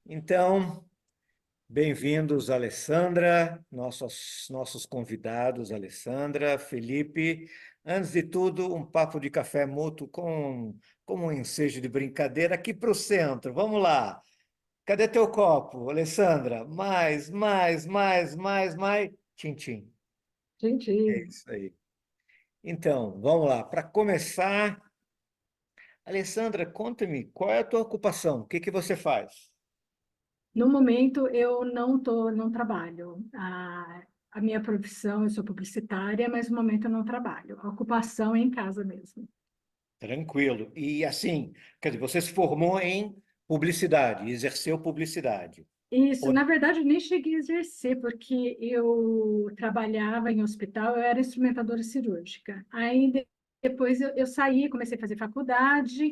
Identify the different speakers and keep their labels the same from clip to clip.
Speaker 1: Então, bem-vindos, Alessandra, nossos convidados, Alessandra, Felipe. Antes de tudo, um papo de café mútuo com um ensejo de brincadeira aqui para o centro. Vamos lá. Cadê teu copo, Alessandra? Mais. Tchim, tchim. É
Speaker 2: Gente,
Speaker 1: isso aí. Então, vamos lá. Para começar, Alessandra, conta-me, qual é a tua ocupação? O que que você faz?
Speaker 2: no momento eu não trabalho. A minha profissão, eu sou publicitária, mas no momento eu não trabalho. A ocupação é em casa mesmo.
Speaker 1: Tranquilo. E assim, quer dizer, você se formou em publicidade, exerceu publicidade.
Speaker 2: Isso,
Speaker 1: Ou-
Speaker 2: na verdade, eu nem cheguei a exercer, porque eu trabalhava em hospital, eu era instrumentadora cirúrgica. Depois eu saí, comecei a fazer faculdade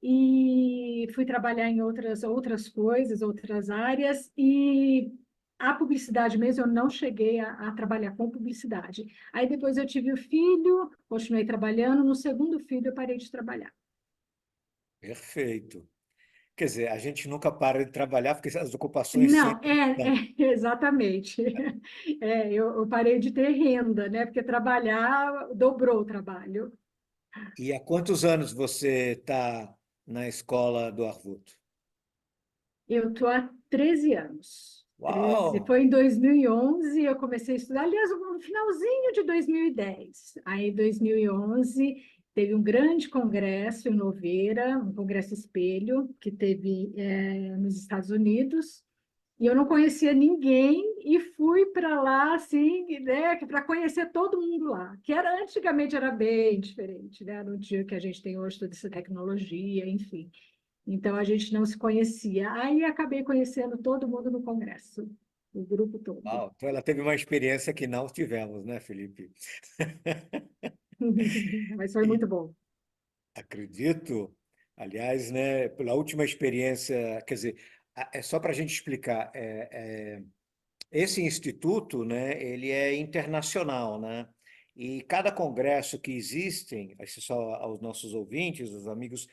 Speaker 2: e fui trabalhar em outras coisas, outras áreas, e a publicidade mesmo, eu não cheguei a trabalhar com publicidade. Aí depois eu tive o filho, continuei trabalhando, no segundo filho eu parei de trabalhar.
Speaker 1: Perfeito. Quer dizer, a gente nunca para de trabalhar porque as ocupações
Speaker 2: Não,
Speaker 1: sempre estão.
Speaker 2: exatamente. Eu parei de ter renda, né? Porque trabalhar dobrou o trabalho.
Speaker 1: E há quantos anos você está na escola do Arvuto?
Speaker 2: Eu estou há 13 anos.
Speaker 1: Uau!
Speaker 2: Foi em 2011 eu comecei a estudar, aliás, no finalzinho de 2010. Aí, em 2011, teve um grande congresso em Noveira, um congresso espelho, que teve nos Estados Unidos, e eu não conhecia ninguém e fui para lá, assim, né, para conhecer todo mundo lá, que antigamente era bem diferente, né, no dia que a gente tem hoje toda essa tecnologia, enfim. Então, a gente não se conhecia. Aí, acabei conhecendo todo mundo no congresso, o grupo todo.
Speaker 1: Uau! Então ela teve uma experiência que não tivemos, né, Felipe?
Speaker 2: Mas foi
Speaker 1: E
Speaker 2: muito bom.
Speaker 1: acredito, aliás, né, pela última experiência, quer dizer, é só para a gente explicar. Esse instituto, né, ele é internacional, né? E cada congresso que existem, isso só aos nossos ouvintes, os amigos,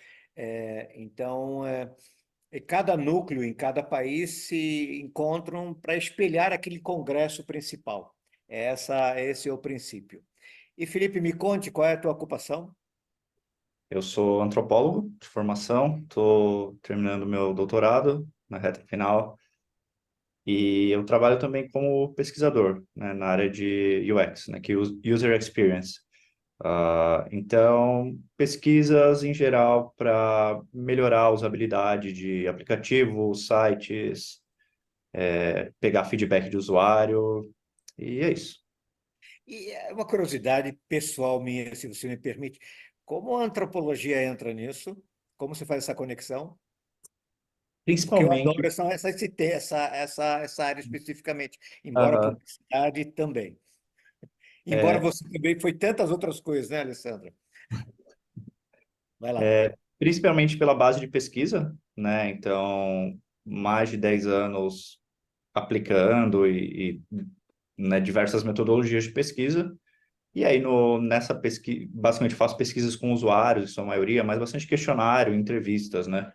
Speaker 1: e cada núcleo em cada país se encontram para espelhar aquele congresso principal. Esse é o princípio. E Felipe, me conte qual é a tua ocupação?
Speaker 3: Eu sou antropólogo de formação, estou terminando meu doutorado na reta final e eu trabalho também como pesquisador, né, na área de UX, né, que é User Experience. Então, pesquisas em geral para melhorar a usabilidade de aplicativos, sites, pegar feedback de usuário, e é isso.
Speaker 1: E é uma curiosidade pessoal minha, se você me permite, como a antropologia entra nisso? Como você faz essa conexão? Porque eu adoro
Speaker 3: Principalmente,
Speaker 1: essa área especificamente, embora a
Speaker 3: aham,
Speaker 1: publicidade também. Embora
Speaker 3: é,
Speaker 1: você também foi tantas outras coisas, né, Alessandra? Vai lá.
Speaker 3: principalmente pela base de pesquisa, né? Então, mais de 10 anos aplicando né, diversas metodologias de pesquisa. E aí, nessa pesquisa, basicamente faço pesquisas com usuários, em sua maioria, mas bastante questionário, entrevistas, né?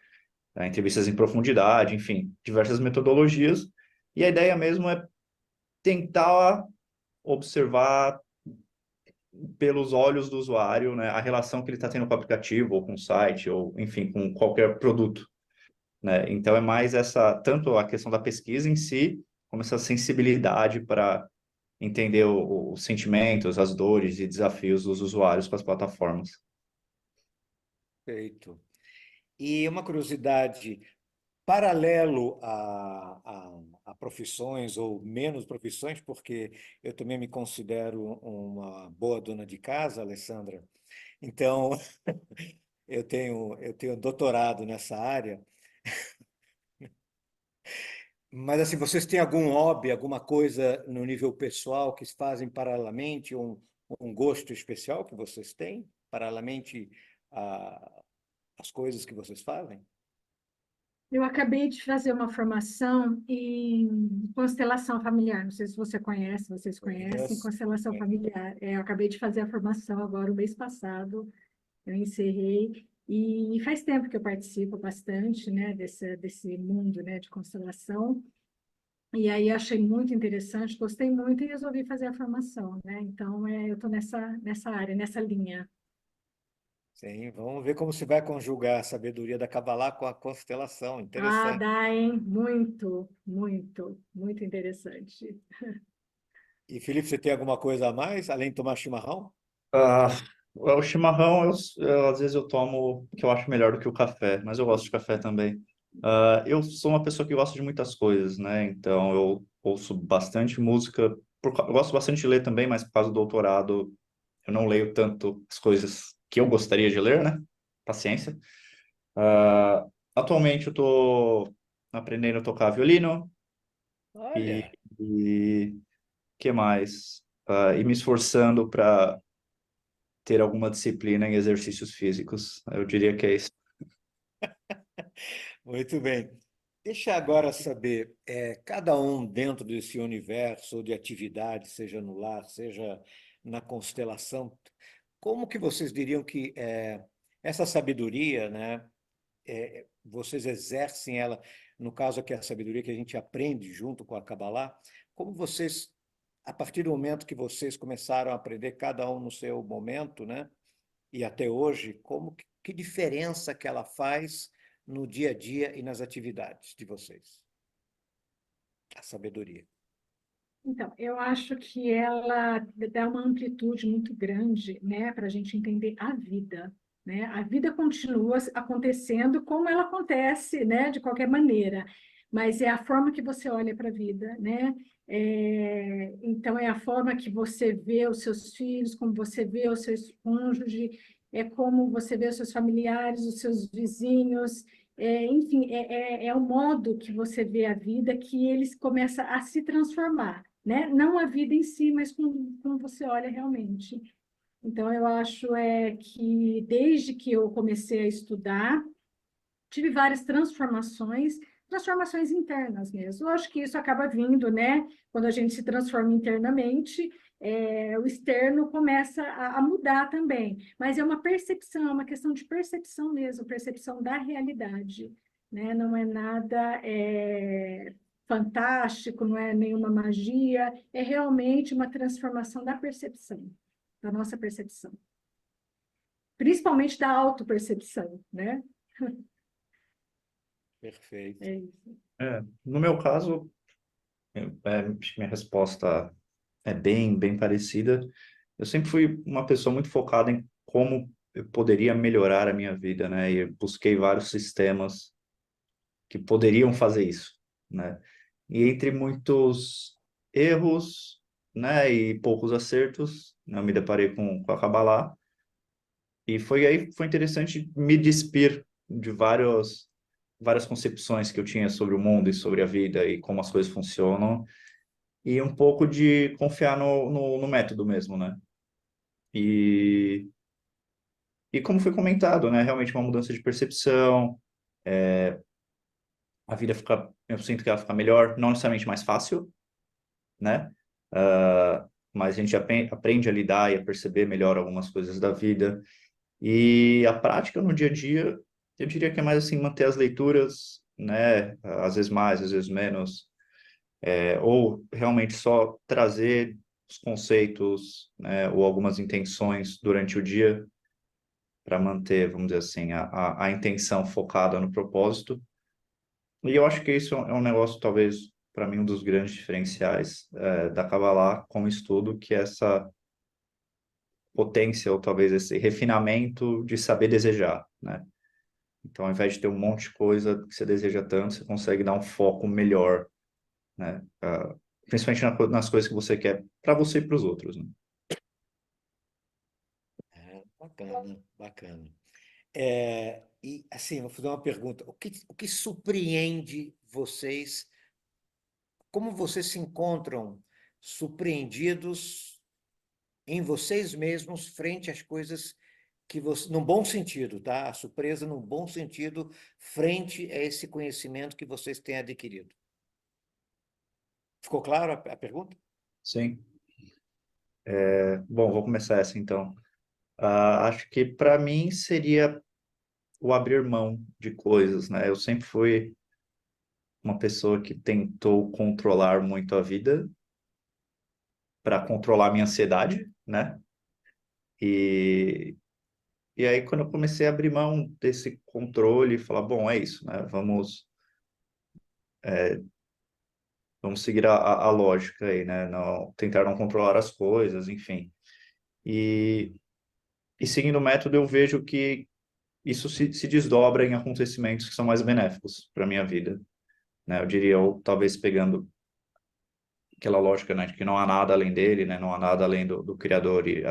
Speaker 3: Entrevistas em profundidade, enfim, diversas metodologias. E a ideia mesmo é tentar observar pelos olhos do usuário, né, a relação que ele está tendo com o aplicativo, ou com o site, ou, enfim, com qualquer produto, né? Então, é mais tanto a questão da pesquisa em si, como essa sensibilidade para entender os sentimentos, as dores e desafios dos usuários com as plataformas.
Speaker 1: Perfeito. E uma curiosidade, paralelo a profissões ou menos profissões, porque eu também me considero uma boa dona de casa, Alessandra. Então, eu tenho doutorado nessa área. Mas assim, vocês têm algum hobby, alguma coisa no nível pessoal que fazem paralelamente, um gosto especial que vocês têm, paralelamente a- às coisas que vocês fazem?
Speaker 2: Eu acabei de fazer uma formação em constelação familiar. Não sei se você conhece, vocês conhecem
Speaker 1: Conheço.
Speaker 2: constelação familiar. Eu acabei de fazer a formação agora, o mês passado, eu encerrei. E faz tempo que eu participo bastante, né, desse mundo, né, de constelação. E aí achei muito interessante, gostei muito e resolvi fazer a formação, né? Então, eu estou nessa área, nessa linha.
Speaker 1: Sim, vamos ver como se vai conjugar a sabedoria da Kabbalah com a constelação.
Speaker 2: Ah,
Speaker 1: Interessante.
Speaker 2: dá, hein? Muito, muito, muito interessante.
Speaker 1: E, Felipe, você tem alguma coisa a mais, além de tomar chimarrão?
Speaker 3: Ah, o chimarrão, às vezes eu tomo que eu acho melhor do que o café, mas eu gosto de café também. Eu sou uma pessoa que gosta de muitas coisas, né? Então eu ouço bastante música, eu gosto bastante de ler também, mas por causa do doutorado eu não leio tanto as coisas que eu gostaria de ler, né? Paciência. Ah, atualmente eu estou aprendendo a tocar violino e,
Speaker 1: Olha,
Speaker 3: e que mais? E me esforçando para ter alguma disciplina em exercícios físicos. Eu diria que é isso.
Speaker 1: muito bem. Deixa agora saber, cada um dentro desse universo de atividade, seja no lar, seja na constelação, como que vocês diriam que essa sabedoria, né, vocês exercem ela, no caso aqui a sabedoria que a gente aprende junto com a Kabbalah, como vocês, a partir do momento que vocês começaram a aprender, cada um no seu momento, né, e até hoje, que diferença que ela faz no dia a dia e nas atividades de vocês? A sabedoria.
Speaker 2: Então, eu acho que ela dá uma amplitude muito grande, né, para a gente entender a vida, né? A vida continua acontecendo como ela acontece, né, de qualquer maneira, mas é a forma que você olha para a vida, né? Então, é a forma que você vê os seus filhos, como você vê os seus cônjuges, é como você vê os seus familiares, os seus vizinhos, enfim, é o modo que você vê a vida que eles começam a se transformar, né? Não a vida em si, mas como você olha realmente. Então, eu acho que desde que eu comecei a estudar, tive várias transformações, transformações internas mesmo. Eu acho que isso acaba vindo, né? Quando a gente se transforma internamente, o externo começa a mudar também. Mas é uma percepção, é uma questão de percepção mesmo, percepção da realidade, né? Não é nada fantástico, não é nenhuma magia, é realmente uma transformação da percepção, da nossa percepção. Principalmente da autopercepção, né?
Speaker 1: Perfeito.
Speaker 2: É isso.
Speaker 3: No meu caso, minha resposta é bem parecida. Eu sempre fui uma pessoa muito focada em como eu poderia melhorar a minha vida, né? E busquei vários sistemas que poderiam fazer isso, né? E entre muitos erros, né, e poucos acertos, né, eu me deparei com a Kabbalah, e foi interessante me despir de várias concepções que eu tinha sobre o mundo e sobre a vida e como as coisas funcionam, e um pouco de confiar no método mesmo, né? E, e como foi comentado, né, realmente uma mudança de percepção, a vida fica, eu sinto que ela fica melhor, não necessariamente mais fácil, né? Mas a gente aprende a lidar e a perceber melhor algumas coisas da vida. E a prática no dia a dia, eu diria que é mais assim, manter as leituras, né? Às vezes mais, às vezes menos, ou realmente só trazer os conceitos, né? Ou algumas intenções durante o dia para manter, vamos dizer assim, a intenção focada no propósito. E eu acho que isso é um negócio, talvez, para mim, um dos grandes diferenciais da Kabbalah como estudo, que é essa potência, ou talvez esse refinamento de saber desejar, né? Então, ao invés de ter um monte de coisa que você deseja tanto, você consegue dar um foco melhor, né? Principalmente nas coisas que você quer para você e para os outros, né?
Speaker 1: Bacana, bacana. E assim, vou fazer uma pergunta. O que surpreende vocês? Como vocês se encontram surpreendidos em vocês mesmos frente às coisas que você, num bom sentido, tá? A surpresa num bom sentido frente a esse conhecimento que vocês têm adquirido. Ficou claro a pergunta?
Speaker 3: Sim. Bom, vou começar essa então. Acho que para mim seria o abrir mão de coisas, né? Eu sempre fui uma pessoa que tentou controlar muito a vida para controlar a minha ansiedade, né? E, e aí, quando eu comecei a abrir mão desse controle, falar, bom, é isso, né? Vamos seguir a lógica aí, né? Não, tentar não controlar as coisas, enfim. E, e seguindo o método, eu vejo que isso se desdobra em acontecimentos que são mais benéficos para a minha vida, né? Eu diria, ou talvez pegando aquela lógica, né, de que não há nada além dele, né? Não há nada além do Criador e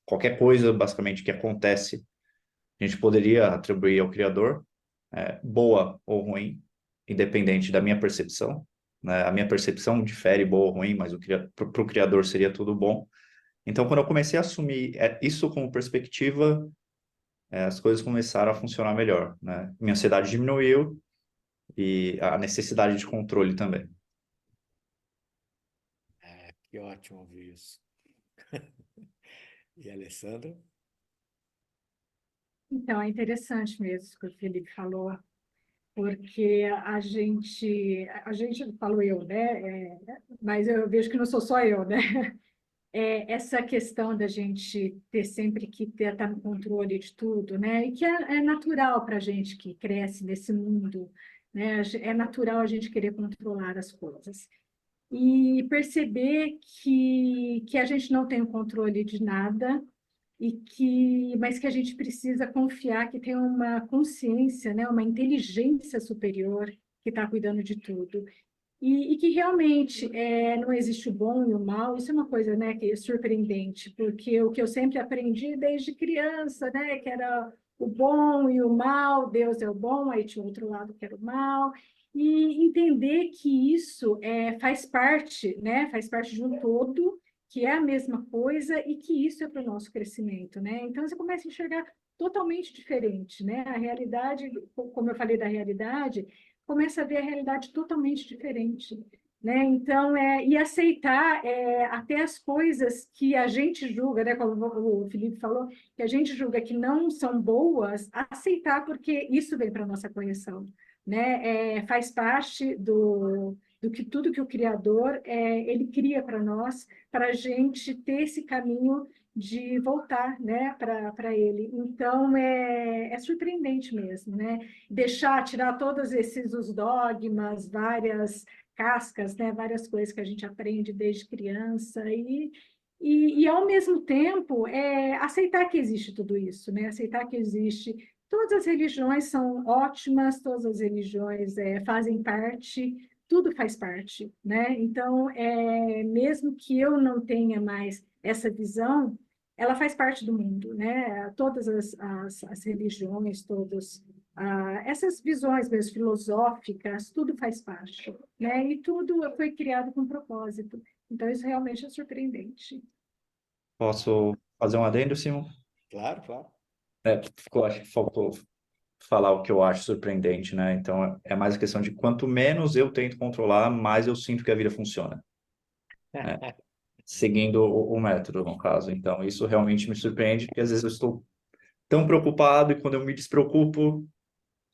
Speaker 3: qualquer coisa, basicamente, que acontece, a gente poderia atribuir ao Criador, boa ou ruim, independente da minha percepção, né? A minha percepção difere boa ou ruim, mas para o Criador seria tudo bom. Então, quando eu comecei a assumir isso como perspectiva, as coisas começaram a funcionar melhor, né? Minha ansiedade diminuiu e a necessidade de controle também.
Speaker 1: Que ótimo ouvir isso. E a Alessandra?
Speaker 2: Então, é interessante mesmo o que o Felipe falou, porque a gente falou eu, né? Mas eu vejo que não sou só eu, né? Essa questão da gente ter sempre que estar no controle de tudo, né? E que é natural para a gente que cresce nesse mundo, né? É natural a gente querer controlar as coisas. E perceber que a gente não tem o controle de nada, mas que a gente precisa confiar que tem uma consciência, né? Uma inteligência superior que está cuidando de tudo. E que realmente não existe o bom e o mal, isso é uma coisa, né, que é surpreendente, porque o que eu sempre aprendi desde criança, né, que era o bom e o mal, Deus é o bom, aí tinha o outro lado que era o mal, e entender que isso faz parte, né, faz parte de um todo, que é a mesma coisa e que isso é para o nosso crescimento, né? Então você começa a enxergar totalmente diferente, né? A realidade, como eu falei da realidade, começa a ver a realidade totalmente diferente, né? Então, e aceitar até as coisas que a gente julga, né? Como o Felipe falou, que a gente julga que não são boas, aceitar porque isso vem para a nossa correção, né? Faz parte do que tudo que o Criador ele cria para nós, para a gente ter esse caminho de voltar, né, para ele. Então, é surpreendente mesmo, né? Tirar todos esses os dogmas, várias cascas, né, várias coisas que a gente aprende desde criança e ao mesmo tempo aceitar que existe tudo isso, né? Aceitar que existe todas as religiões são ótimas, todas as religiões fazem parte, tudo faz parte, né? Então, mesmo que eu não tenha mais essa visão, ela faz parte do mundo, né? Todas as religiões, todos essas visões mesmo filosóficas, tudo faz parte, né? E tudo foi criado com propósito. Então, isso realmente é surpreendente.
Speaker 3: Posso fazer um adendo, Simon?
Speaker 1: Claro, claro.
Speaker 3: Acho que faltou falar o que eu acho surpreendente, né? Então, é mais a questão de quanto menos eu tento controlar, mais eu sinto que a vida funciona, né? Seguindo o método, no caso. Então, isso realmente me surpreende, porque às vezes eu estou tão preocupado e quando eu me despreocupo,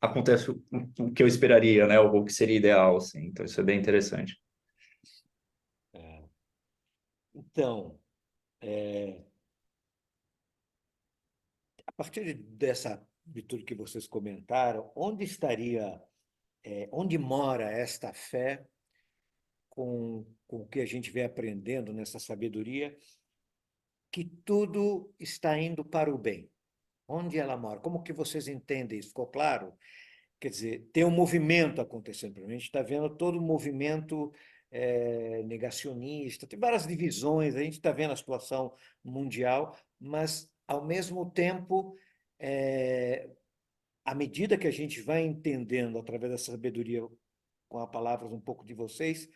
Speaker 3: acontece o que eu esperaria, né? O que seria ideal, assim. Então, isso é bem interessante.
Speaker 1: É. Então, a partir de tudo que vocês comentaram, onde mora esta fé com o que a gente vem aprendendo nessa sabedoria, que tudo está indo para o bem? Onde ela mora? Como que vocês entendem isso? Ficou claro? Quer dizer, tem um movimento acontecendo. A gente está vendo todo um movimento negacionista, tem várias divisões, a gente está vendo a situação mundial, mas, ao mesmo tempo, à medida que a gente vai entendendo, através da sabedoria, com as palavras um pouco de vocês,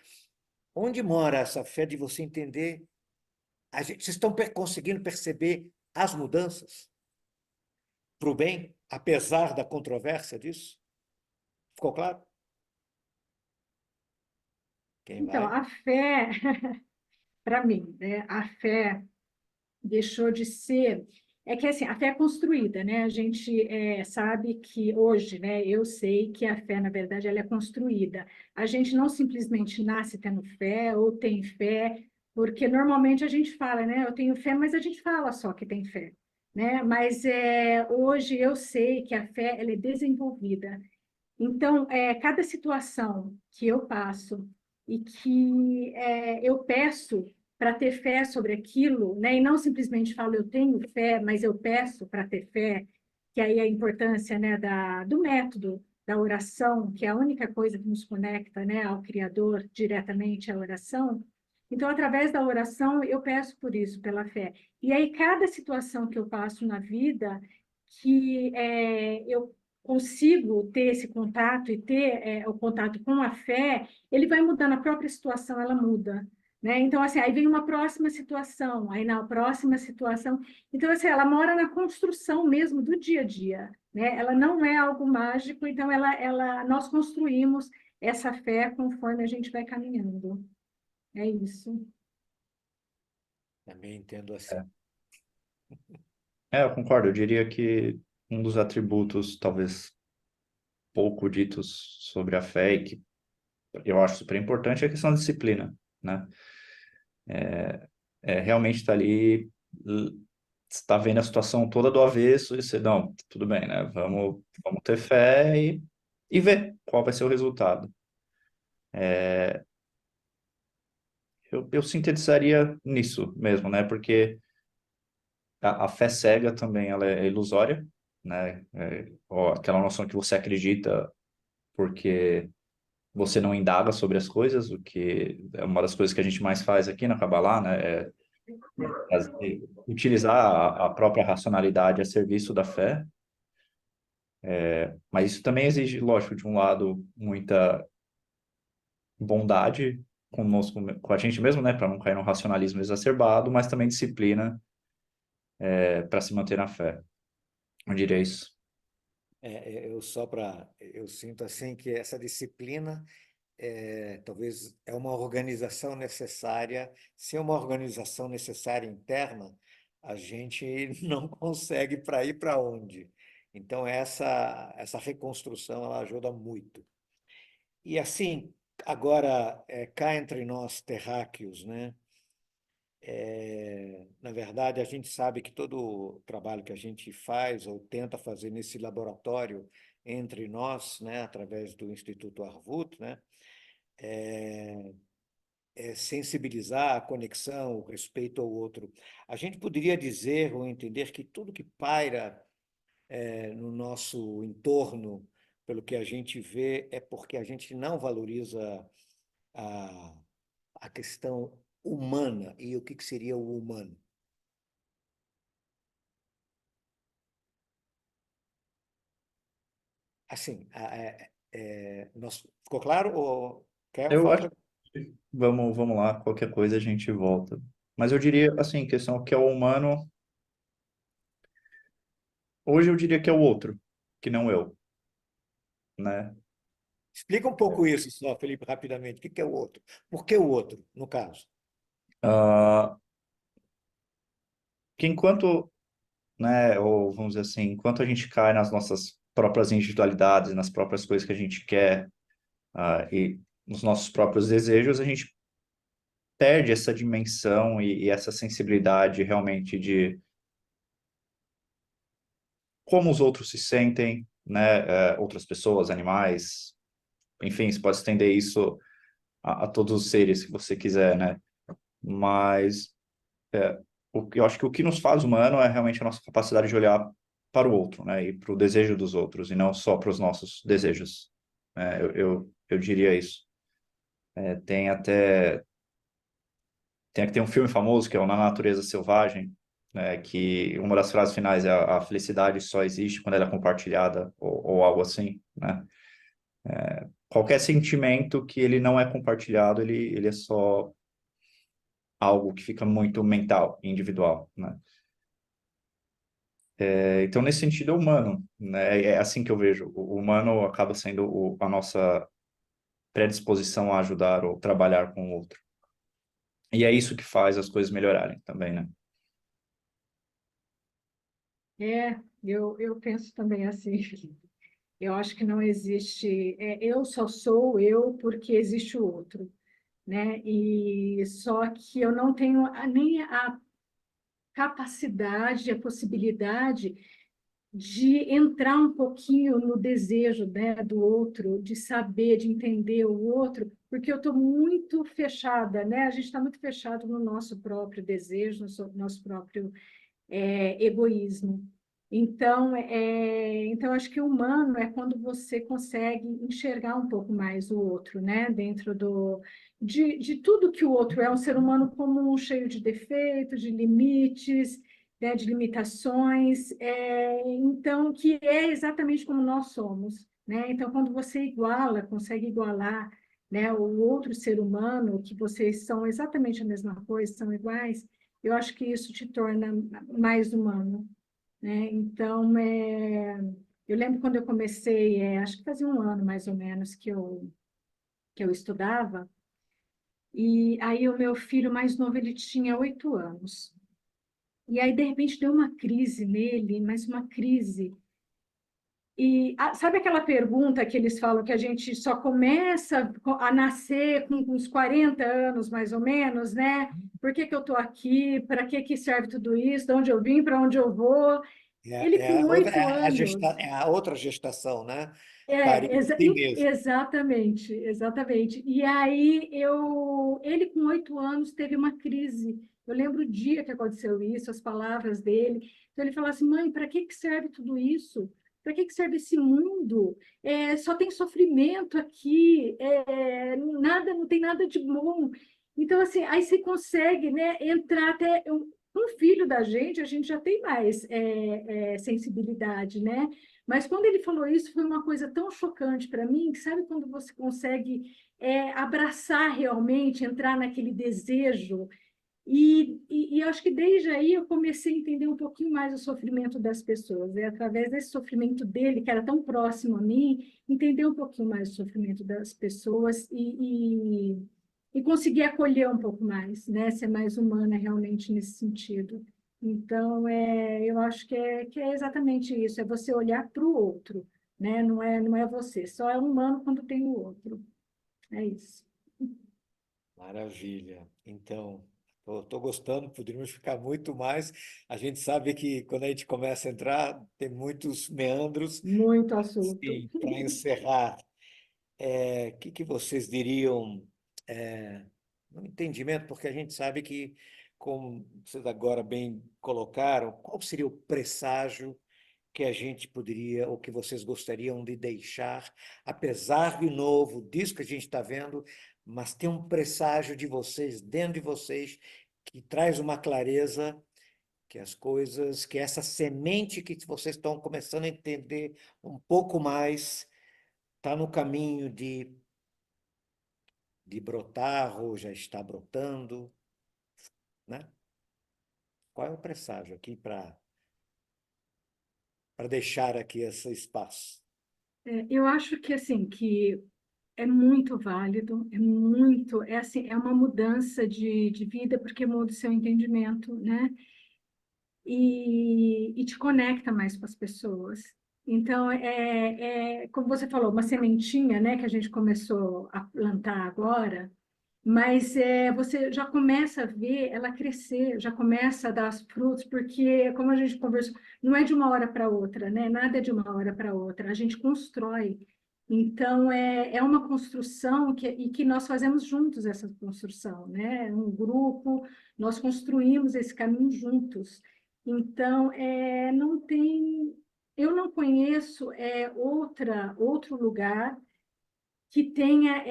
Speaker 1: onde mora essa fé de você entender? Vocês estão conseguindo perceber as mudanças para o bem, apesar da controvérsia disso? Ficou claro? Quem
Speaker 2: Então,
Speaker 1: vai?
Speaker 2: a fé, para mim, né, a fé deixou de ser. É que assim, a fé é construída, né? A gente sabe que hoje, né? Eu sei que a fé, na verdade, ela é construída. A gente não simplesmente nasce tendo fé ou tem fé, porque normalmente a gente fala, né? Eu tenho fé, mas a gente fala só que tem fé, né? Mas hoje eu sei que a fé ela é desenvolvida. Então, cada situação que eu passo e que eu peço para ter fé sobre aquilo, né, e não simplesmente falo eu tenho fé, mas eu peço para ter fé, que aí é a importância, né, do método da oração, que é a única coisa que nos conecta, né, ao Criador diretamente, a oração. Então, através da oração, eu peço por isso, pela fé. E aí, cada situação que eu passo na vida, que eu consigo ter esse contato e ter o contato com a fé, ele vai mudando, a própria situação, ela muda. Né? Então, assim, aí vem uma próxima situação, aí na próxima situação. Então, assim, ela mora na construção mesmo do dia a dia. Né? Ela não é algo mágico, então nós construímos essa fé conforme a gente vai caminhando. É isso.
Speaker 1: Também entendo assim.
Speaker 3: Eu concordo. Eu diria que um dos atributos, talvez pouco ditos sobre a fé e que eu acho super importante é a questão da disciplina, né? Realmente estar ali, está vendo a situação toda do avesso e você, não, tudo bem, né? Vamos ter fé e ver qual vai ser o resultado. Eu sintetizaria nisso mesmo, né? Porque a fé cega também, ela é ilusória, né? Ó, aquela noção que você acredita porque você não indaga sobre as coisas, o que é uma das coisas que a gente mais faz aqui na Kabbalah, né? Utilizar a própria racionalidade a serviço da fé, mas isso também exige, lógico, de um lado, muita bondade conosco, com a gente mesmo, né? Para não cair num racionalismo exacerbado, mas também disciplina, para se manter na fé. Eu diria isso.
Speaker 1: Eu sinto assim que essa disciplina talvez é uma organização necessária. Se é uma organização necessária interna, a gente não consegue para ir para onde. Então essa reconstrução ela ajuda muito. E assim, agora cá entre nós terráqueos, né? Na verdade, a gente sabe que todo o trabalho que a gente faz ou tenta fazer nesse laboratório entre nós, né, através do Instituto Arvut, né, é sensibilizar a conexão, o respeito ao outro. A gente poderia dizer ou entender que tudo que paira no nosso entorno, pelo que a gente vê, é porque a gente não valoriza a, a questão humana. E o que que seria o humano? Assim, ficou claro? Ou quer
Speaker 3: Eu
Speaker 1: falar?
Speaker 3: acho que vamos lá, qualquer coisa a gente volta. Mas eu diria, assim, questão que é o humano, hoje eu diria que é o outro, que não eu, né?
Speaker 1: Explica um pouco isso só, Felipe, rapidamente. O que que é o outro? Por que o outro, no caso?
Speaker 3: Ah, que enquanto, né, ou vamos dizer assim, enquanto a gente cai nas nossas próprias individualidades, nas próprias coisas que a gente quer, e nos nossos próprios desejos, a gente perde essa dimensão e essa sensibilidade realmente de como os outros se sentem, né, outras pessoas, animais, enfim, você pode estender isso a todos os seres que você quiser, né? Mas eu acho que o que nos faz humano é realmente a nossa capacidade de olhar para o outro, né? E para o desejo dos outros, e não só para os nossos desejos. Eu diria isso. Tem até tem um filme famoso que é o Na Natureza Selvagem, né? Que uma das frases finais é a felicidade só existe quando ela é compartilhada, ou algo assim, né? Qualquer sentimento que ele não é compartilhado, ele é só algo que fica muito mental, individual, né? Então, nesse sentido, é humano, né? É assim que eu vejo. O humano acaba sendo a nossa predisposição a ajudar ou trabalhar com o outro. E é isso que faz as coisas melhorarem também, né?
Speaker 2: Eu penso também assim. Eu acho que não existe, eu só sou eu porque existe o outro, né? E só que eu não tenho nem a capacidade, a possibilidade de entrar um pouquinho no desejo, né, do outro, de saber, de entender o outro, porque eu estou muito fechada, né? A gente está muito fechado no nosso próprio desejo, no nosso próprio egoísmo. Então, acho que o humano é quando você consegue enxergar um pouco mais o outro, né? Dentro de tudo que o outro é, um ser humano comum, cheio de defeitos, de limites, né? De limitações, então, que é exatamente como nós somos, né? Então, quando você iguala, consegue igualar, né, o outro ser humano, que vocês são exatamente a mesma coisa, são iguais, eu acho que isso te torna mais humano, né? Então, eu lembro quando eu comecei, acho que fazia um ano mais ou menos que eu estudava, e aí o meu filho mais novo, ele tinha 8 anos. E aí, de repente, deu uma crise nele, mas uma crise. E sabe aquela pergunta que eles falam que a gente só começa a nascer com uns 40 anos, mais ou menos, né? Por que que eu estou aqui? Para que que serve tudo isso? De onde eu vim? Para onde eu vou? Ele com
Speaker 1: É,
Speaker 2: oito
Speaker 1: é
Speaker 2: anos.
Speaker 1: a outra gestação, né? Parir em si mesmo.
Speaker 2: Exatamente, exatamente. E aí ele com 8 anos teve uma crise. Eu lembro o dia que aconteceu isso, as palavras dele. Então ele falou assim: mãe, para que que serve tudo isso? Para que que serve esse mundo? Só tem sofrimento aqui, nada, não tem nada de bom. Então assim, aí você consegue, né, entrar até um filho da gente, a gente já tem mais sensibilidade, né? Mas quando ele falou isso, foi uma coisa tão chocante para mim, que sabe quando você consegue abraçar realmente, entrar naquele desejo? E eu acho que desde aí eu comecei a entender um pouquinho mais o sofrimento das pessoas. E através desse sofrimento dele, que era tão próximo a mim, entender um pouquinho mais o sofrimento das pessoas e conseguir acolher um pouco mais, né? Ser mais humana realmente nesse sentido. Então, eu acho que é exatamente isso, é você olhar para o outro, né? Não é você, só é humano quando tem o outro. É isso.
Speaker 1: Maravilha. Então, estou gostando, poderíamos ficar muito mais. A gente sabe que quando a gente começa a entrar, tem muitos meandros.
Speaker 2: Muito assunto.
Speaker 1: Sim, para encerrar, o que vocês diriam no entendimento? Porque a gente sabe que, como vocês agora bem colocaram, qual seria o presságio que a gente poderia, ou que vocês gostariam de deixar, apesar de novo disso que a gente está vendo, mas tem um presságio de vocês, dentro de vocês, que traz uma clareza que as coisas, que essa semente que vocês estão começando a entender um pouco mais, está no caminho de brotar ou já está brotando, né? Qual é o presságio aqui para deixar aqui esse espaço?
Speaker 2: Eu acho que assim que é muito válido, é assim, é uma mudança de vida porque muda o seu entendimento, né? E te conecta mais com as pessoas. Então, como você falou, uma sementinha, né, que a gente começou a plantar agora, mas você já começa a ver ela crescer, já começa a dar os frutos, porque, como a gente conversou, não é de uma hora para outra, né? Nada é de uma hora para outra, a gente constrói. Então, é uma construção e que nós fazemos juntos essa construção, né? Um grupo, nós construímos esse caminho juntos. Então, não tem, eu não conheço outro lugar que tenha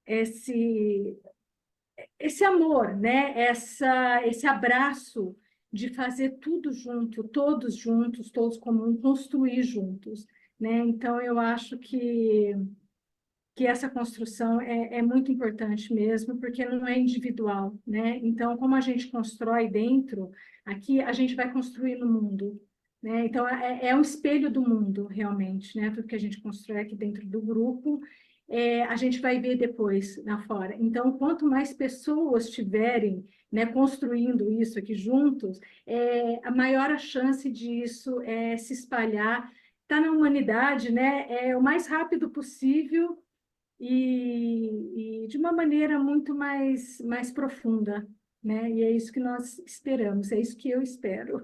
Speaker 2: esse, esse amor, né? Esse abraço de fazer tudo juntos, todos como construir juntos, né? Então, eu acho que essa construção é muito importante mesmo, porque não é individual, né? Então, como a gente constrói dentro, aqui a gente vai construir no mundo, né? Então, é um espelho do mundo, realmente, né? Tudo que a gente constrói aqui dentro do grupo, a gente vai ver depois lá fora. Então, quanto mais pessoas tiverem né, construindo isso aqui juntos, a maior a chance disso se espalhar, está na humanidade, né, o mais rápido possível e de uma maneira muito mais profunda, né? E é isso que nós esperamos, é isso que eu espero,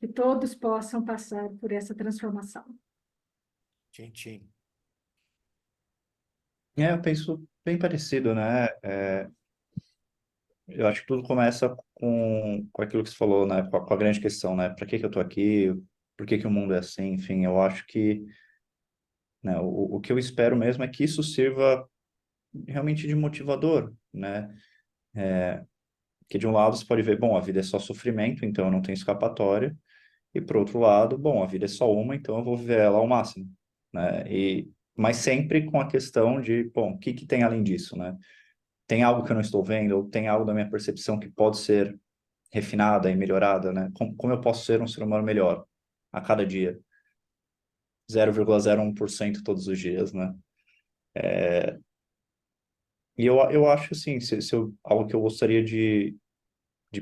Speaker 2: que todos possam passar por essa transformação.
Speaker 1: Tchim, tchim.
Speaker 3: Eu penso bem parecido, né? Eu acho que tudo começa com aquilo que você falou, né? Com a grande questão, né? Para que que eu tô aqui? Por que que o mundo é assim? Enfim, eu acho que, né, o que eu espero mesmo é que isso sirva realmente de motivador, né? Que de um lado você pode ver, bom, a vida é só sofrimento, então eu não tenho escapatória. E por outro lado, bom, a vida é só uma, então eu vou viver ela ao máximo, né? Mas sempre com a questão de, bom, o que que tem além disso, né? Tem algo que eu não estou vendo, ou tem algo da minha percepção que pode ser refinada e melhorada, né? Como eu posso ser um ser humano melhor a cada dia? 0,01% todos os dias, né? E eu acho, assim, algo que eu gostaria de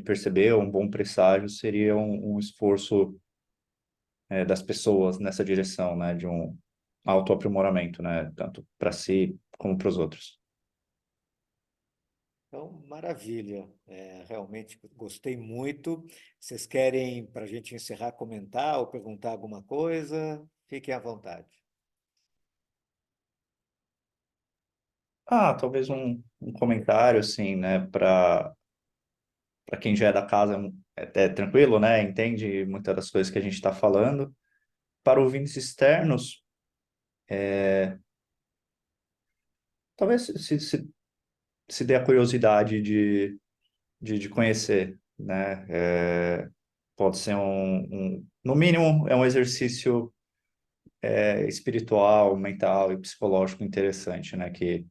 Speaker 3: perceber, um bom presságio, seria um esforço das pessoas nessa direção, né? De um autoaprimoramento, né? Tanto para si como para os outros.
Speaker 1: Então, maravilha. Realmente gostei muito. Vocês querem, para a gente encerrar, comentar ou perguntar alguma coisa? Fiquem à vontade.
Speaker 3: Talvez um comentário, assim, né? Para quem já é da casa, é tranquilo, né? Entende muitas das coisas que a gente está falando. Para ouvintes externos, talvez se dê a curiosidade de conhecer, né? Pode ser no mínimo, é um exercício espiritual, mental e psicológico interessante, né? Que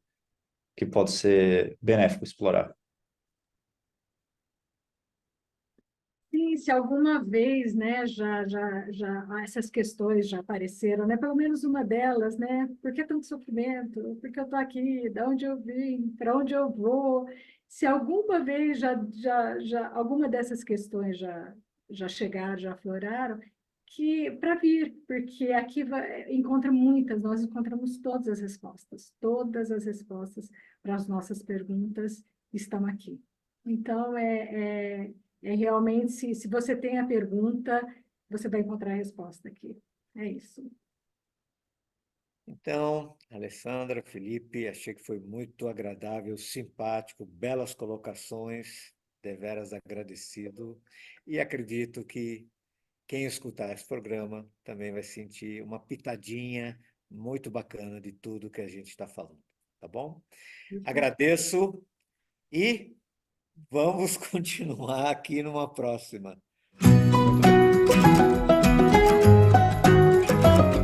Speaker 3: pode ser benéfico explorar.
Speaker 2: Sim, se alguma vez, né, já essas questões já apareceram, né, pelo menos uma delas, né, por que tanto sofrimento? Por que eu estou aqui? De onde eu vim? Para onde eu vou? Se alguma vez alguma dessas questões já chegaram, já afloraram, que para vir, porque aqui encontra muitas, nós encontramos todas as respostas para as nossas perguntas estão aqui. Então, realmente, se você tem a pergunta, você vai encontrar a resposta aqui. É isso.
Speaker 1: Então, Alessandra, Felipe, achei que foi muito agradável, simpático, belas colocações, deveras agradecido. E acredito que quem escutar esse programa também vai sentir uma pitadinha muito bacana de tudo que a gente está falando, tá bom? Agradeço e vamos continuar aqui numa próxima.
Speaker 3: Muito